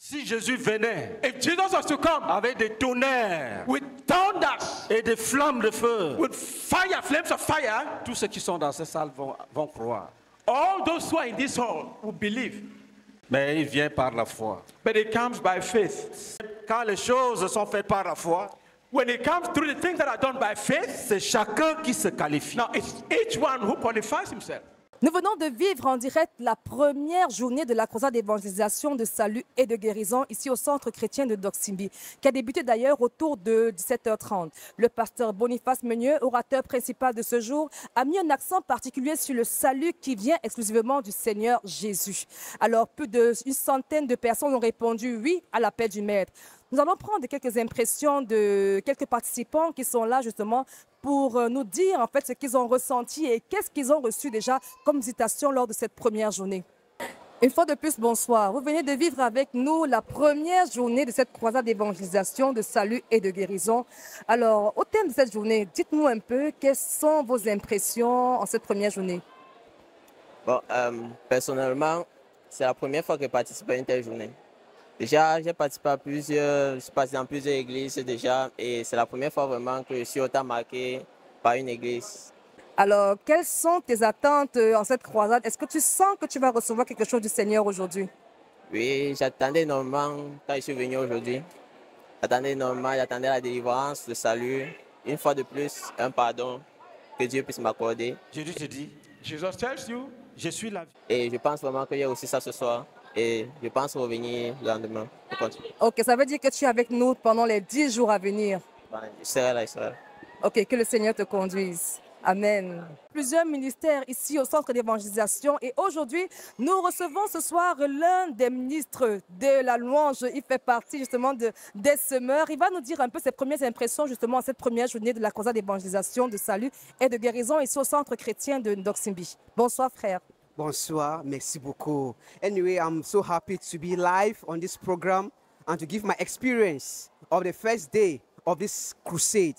Si Jésus venait If Jesus was to come avec des tonnerres with thunders, et des flammes de feu, with fire, flames of fire, tous ceux qui sont dans cette salle vont croire. all those who are in this hall will believe. Mais il vient par la foi. But it comes by faith. Quand les choses sont faites par la foi, When it comes through the things that are done by faith, c'est chacun qui se qualifie. now it's each one who qualifies himself. Nous venons de vivre en direct la première journée de la croisade d'évangélisation, de salut et de guérison ici au centre chrétien de Doksimbi, qui a débuté d'ailleurs autour de 17h30. Le pasteur Boniface Meunieu, orateur principal de ce jour, a mis un accent particulier sur le salut qui vient exclusivement du Seigneur Jésus. Alors, plus d'une centaine de personnes ont répondu oui à l'appel du Maître. Nous allons prendre quelques impressions de quelques participants qui sont là justement pour nous dire en fait ce qu'ils ont ressenti et qu'est-ce qu'ils ont reçu déjà comme visitation lors de cette première journée. Une fois de plus, bonsoir. Vous venez de vivre avec nous la première journée de cette croisade d'évangélisation, de salut et de guérison. Alors, au thème de cette journée, dites-nous un peu quelles sont vos impressions en cette première journée. Bon, personnellement, c'est la première fois que je participe à une telle journée. Déjà, j'ai participé à je suis passé dans plusieurs églises déjà, et c'est la première fois vraiment que je suis autant marqué par une église. Alors, quelles sont tes attentes en cette croisade? Est-ce que tu sens que tu vas recevoir quelque chose du Seigneur aujourd'hui? Oui, j'attendais énormément quand je suis venu aujourd'hui. J'attendais énormément, j'attendais la délivrance, le salut, une fois de plus, un pardon que Dieu puisse m'accorder. Jésus te dit, Jesus tells you, je suis la vie. Et je pense vraiment qu'il y a aussi ça ce soir. Et je pense revenir le lendemain. Ok, ça veut dire que tu es avec nous pendant les 10 jours à venir. Je serai là, je serai là. Ok, que le Seigneur te conduise. Amen. Plusieurs ministères ici au centre d'évangélisation et aujourd'hui, nous recevons ce soir l'un des ministres de la louange. Il fait partie justement des semeurs. Il va nous dire un peu ses premières impressions justement à cette première journée de la croisade d'évangélisation, de salut et de guérison ici au centre chrétien de Doksimbi. Bonsoir frère. Bonsoir, merci beaucoup. Anyway, I'm so happy to be live on this program and to give my experience of the first day of this crusade.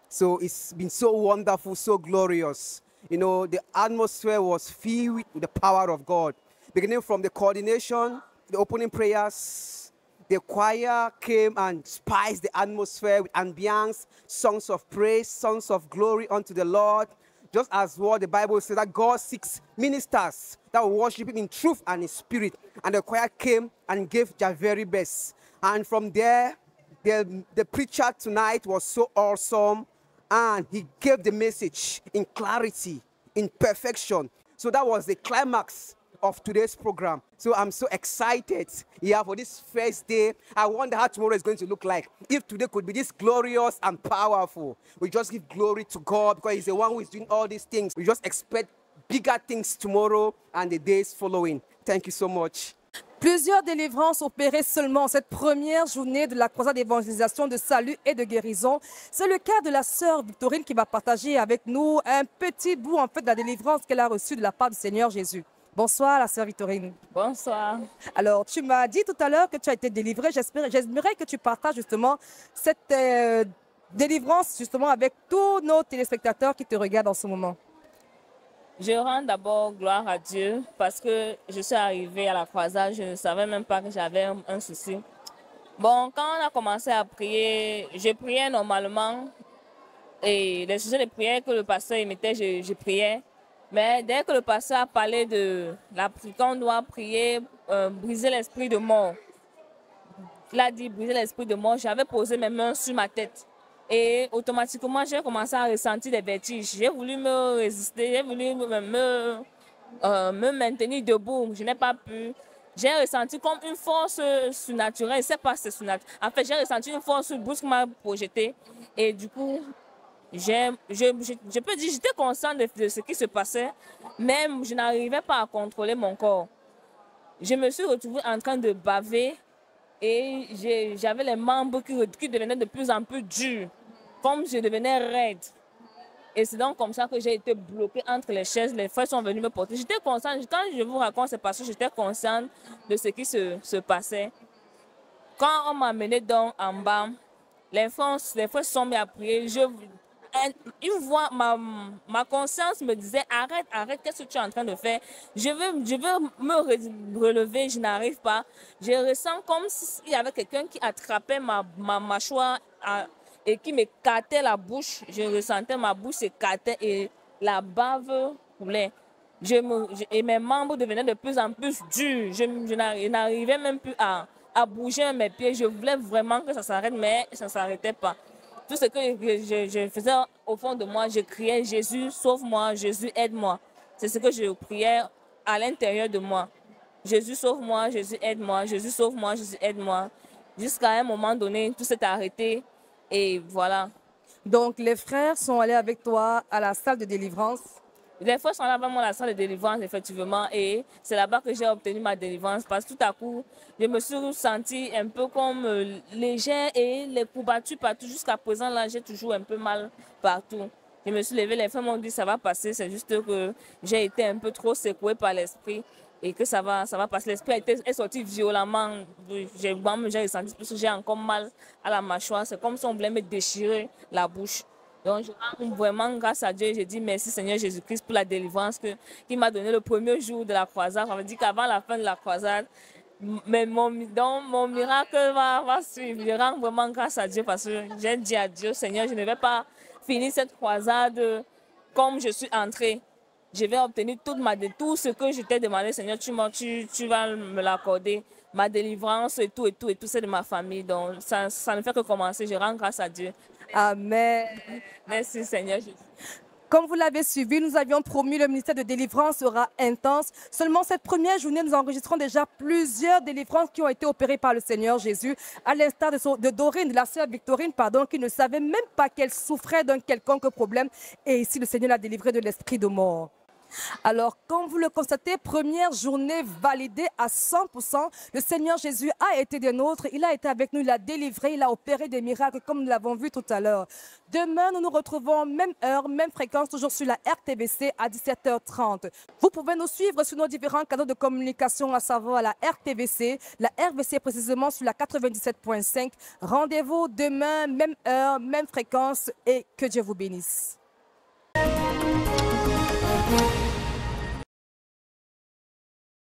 So it's been so wonderful, so glorious. You know, the atmosphere was filled with the power of God. Beginning from the coordination, the opening prayers, the choir came and spiced the atmosphere with ambience, songs of praise, songs of glory unto the Lord. Just as what the Bible says, that God seeks ministers that will worship him in truth and in spirit. And the choir came and gave their very best. And from there, the preacher tonight was so awesome. And he gave the message in clarity, in perfection. So that was the climax of today's program. So I'm so excited for this first day. I wonder how tomorrow is going to look like. If today could be this glorious and powerful, we just give glory to God because he's the one who is doing all these things. We just expect bigger things tomorrow and the days following. Thank you so much. Plusieurs délivrances opérées seulement en cette première journée de la croisade d'évangélisation, de salut et de guérison. C'est le cas de la sœur Victorine qui va partager avec nous un petit bout en fait de la délivrance qu'elle a reçue de la part du Seigneur Jésus. Bonsoir la sœur Victorine. Bonsoir. Alors tu m'as dit tout à l'heure que tu as été délivrée. J'aimerais que tu partages justement cette délivrance justement avec tous nos téléspectateurs qui te regardent en ce moment. Je rends d'abord gloire à Dieu parce que je suis arrivée à la croisade, je ne savais même pas que j'avais un souci. Bon, quand on a commencé à prier, je priais normalement et les sujets de prière que le pasteur émettait, je priais. Mais dès que le pasteur a parlé de la prière, qu'on doit prier, briser l'esprit de mort, il a dit briser l'esprit de mort, j'avais posé mes mains sur ma tête. Et automatiquement, j'ai commencé à ressentir des vertiges. J'ai voulu me résister, j'ai voulu me maintenir debout. Je n'ai pas pu. J'ai ressenti comme une force surnaturelle. Je ne sais pas si c'est surnaturel. En fait, j'ai ressenti une force brusquement projetée. Et du coup, je peux dire que j'étais consciente de ce qui se passait, mais je n'arrivais pas à contrôler mon corps. Je me suis retrouvée en train de baver. Et j'avais les membres qui devenaient de plus en plus durs, comme je devenais raide. Et c'est donc comme ça que j'ai été bloquée entre les chaises. Les frères sont venus me porter. J'étais consciente, quand je vous raconte, c'est parce que j'étais consciente de ce qui se passait. Quand on m'a amené donc en bas, les frères sont mis à prier. une voix, ma conscience me disait, arrête, qu'est-ce que tu es en train de faire? Je veux me relever, je n'arrive pas. Je ressens comme s'il y avait quelqu'un qui attrapait ma mâchoire et qui me cattait la bouche. Je ressentais ma bouche se cattait et la bave coulait. Et mes membres devenaient de plus en plus durs. Je n'arrivais même plus à bouger mes pieds. Je voulais vraiment que ça s'arrête, mais ça ne s'arrêtait pas. Tout ce que je faisais au fond de moi, je criais « Jésus, sauve-moi, Jésus, aide-moi ». C'est ce que je priais à l'intérieur de moi. « Jésus, sauve-moi, Jésus, aide-moi, Jésus, sauve-moi, Jésus, aide-moi ». Jusqu'à un moment donné, tout s'est arrêté et voilà. Donc, les frères sont allés avec toi à la salle de délivrance. Les frères sont là vraiment à la salle de délivrance, effectivement, et c'est là-bas que j'ai obtenu ma délivrance parce que tout à coup, je me suis sentie un peu comme légère et les courbatures partout. Jusqu'à présent, là, j'ai toujours un peu mal partout. Je me suis levée, les frères m'ont dit ça va passer, c'est juste que j'ai été un peu trop secouée par l'esprit et que ça va passer. L'esprit est sorti violemment. J'ai ressenti parce que j'ai encore mal à la mâchoire. C'est comme si on voulait me déchirer la bouche. Donc, je rends vraiment grâce à Dieu. Je dis merci Seigneur Jésus-Christ pour la délivrance qu'il m'a donné le premier jour de la croisade. On m'a dit qu'avant la fin de la croisade, mais mon miracle va suivre. Je rends vraiment grâce à Dieu parce que j'ai dit à Dieu, Seigneur, je ne vais pas finir cette croisade comme je suis entrée. Je vais obtenir tout ce que je t'ai demandé, Seigneur, tu vas me l'accorder. Ma délivrance et tout, c'est de ma famille. Donc, ça ne fait que commencer. Je rends grâce à Dieu. Amen. Merci Seigneur Jésus. Comme vous l'avez suivi, nous avions promis le ministère de délivrance sera intense. Seulement cette première journée, nous enregistrons déjà plusieurs délivrances qui ont été opérées par le Seigneur Jésus, à l'instar de Dorine, de la sœur Victorine, qui ne savait même pas qu'elle souffrait d'un quelconque problème. Et ici, le Seigneur l'a délivrée de l'esprit de mort. Alors, comme vous le constatez, première journée validée à 100%. Le Seigneur Jésus a été des nôtres. Il a été avec nous, il a délivré, il a opéré des miracles comme nous l'avons vu tout à l'heure. Demain, nous nous retrouvons même heure, même fréquence, toujours sur la RTVC à 17h30. Vous pouvez nous suivre sur nos différents canaux de communication, à savoir la RTVC, la RVC précisément sur la 97.5. Rendez-vous demain, même heure, même fréquence et que Dieu vous bénisse. Thank you.